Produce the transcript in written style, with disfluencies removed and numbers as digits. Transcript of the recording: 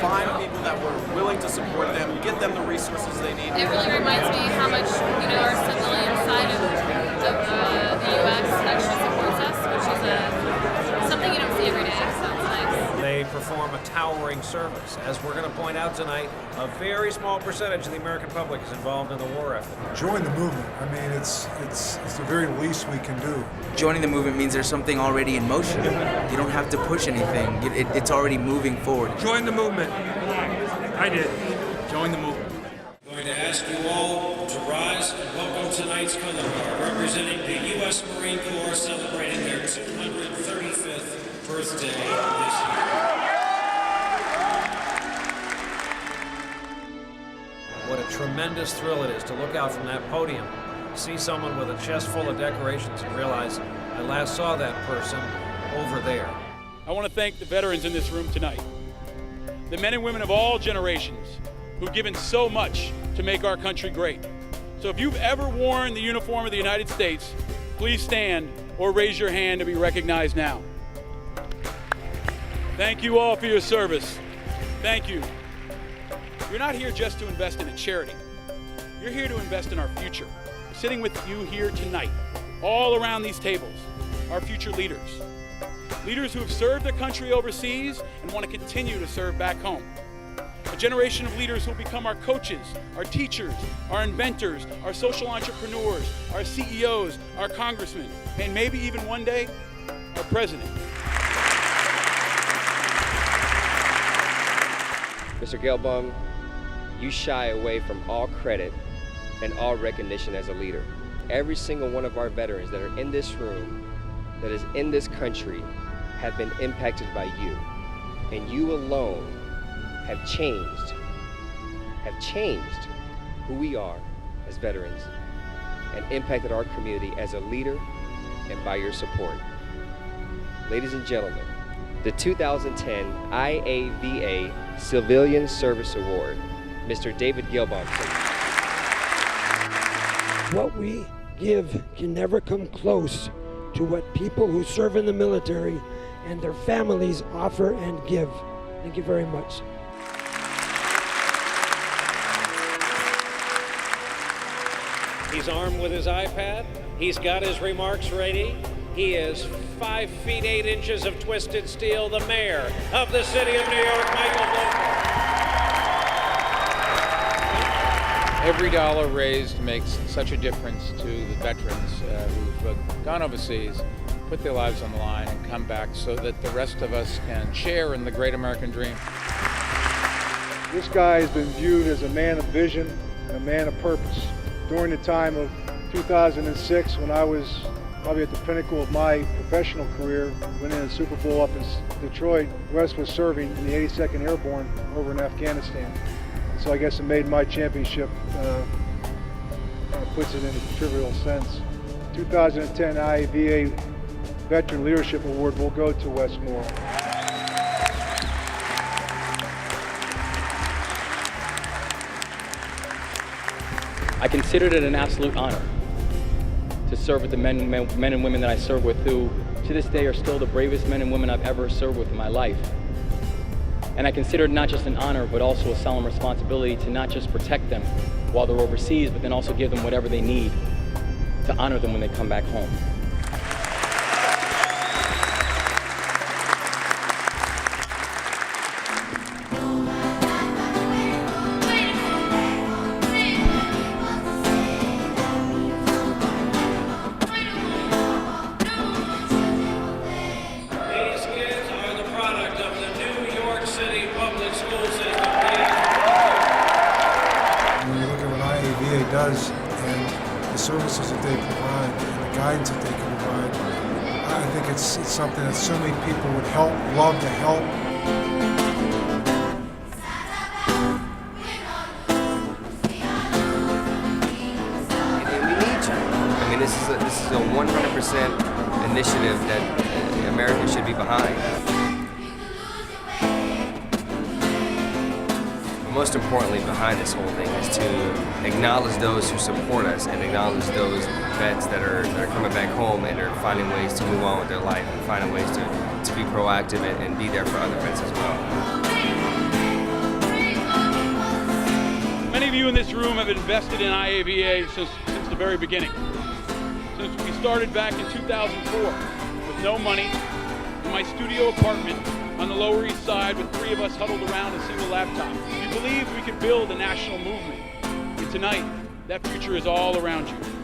find people that were willing to support them, get them the resources they need. It really reminds me how much, our civilian side of the U.S. actually supports us, which is something you don't see every day, so it's nice. They perform a towering service. As we're going to point out tonight, a very small percentage of the American public is involved in the war effort. Join the movement. I mean, it's the very least we can do. Joining the movement means there's something already in motion. You don't have to push anything. It's already moving forward. Join the movement. I did. Join the movement. I'm going to ask you all to rise and welcome tonight's color guard, representing the U.S. Marine Corps celebrating their 235th birthday this year. What a tremendous thrill it is to look out from that podium, see someone with a chest full of decorations and realize I last saw that person over there. I want to thank the veterans in this room tonight, the men and women of all generations who've given so much to make our country great. So if you've ever worn the uniform of the United States, please stand or raise your hand to be recognized now. Thank you all for your service. Thank you. You're not here just to invest in a charity. You're here to invest in our future. Sitting with you here tonight, all around these tables, our future leaders. Leaders who have served their country overseas and want to continue to serve back home. A generation of leaders who will become our coaches, our teachers, our inventors, our social entrepreneurs, our CEOs, our congressmen, and maybe even one day, our president. Mr. Gelbaum, you shy away from all credit and all recognition as a leader. Every single one of our veterans that are in this room, that is in this country, have been impacted by you. And you alone have changed who we are as veterans and impacted our community as a leader and by your support. Ladies and gentlemen, the 2010 IAVA Civilian Service Award, Mr. David Gelbaum. What we give can never come close to what people who serve in the military and their families offer and give. Thank you very much. He's armed with his iPad. He's got his remarks ready. He is 5 feet 8 inches of twisted steel, the mayor of the city of New York, Michael Bloomberg. Every dollar raised makes such a difference to the veterans who've gone overseas, put their lives on the line, and come back so that the rest of us can share in the great American dream. This guy has been viewed as a man of vision and a man of purpose. During the time of 2006, when I was probably at the pinnacle of my professional career, winning a Super Bowl up in Detroit, Wes was serving in the 82nd Airborne over in Afghanistan. So I guess it made my championship, puts it in a trivial sense. 2010 IAVA Veteran Leadership Award will go to Wes Moore. I considered it an absolute honor to serve with the men and women that I serve with, who to this day are still the bravest men and women I've ever served with in my life. And I consider it not just an honor, but also a solemn responsibility to not just protect them while they're overseas, but then also give them whatever they need to honor them when they come back home. Does and the services that they provide and the guidance that they can provide, I think it's something that so many people would love to help. And we need you. I mean, this is a 100% initiative that America should be behind. Most importantly behind this whole thing is to acknowledge those who support us and acknowledge those vets that are coming back home and are finding ways to move on with their life and finding ways to be proactive and be there for other vets as well. of you in this room have invested in IAVA since the very beginning. Since we started back in 2004 with no money in my studio apartment on the Lower East Side with 3 of us huddled around a single laptop. We believed we could build a national movement. And tonight, that future is all around you.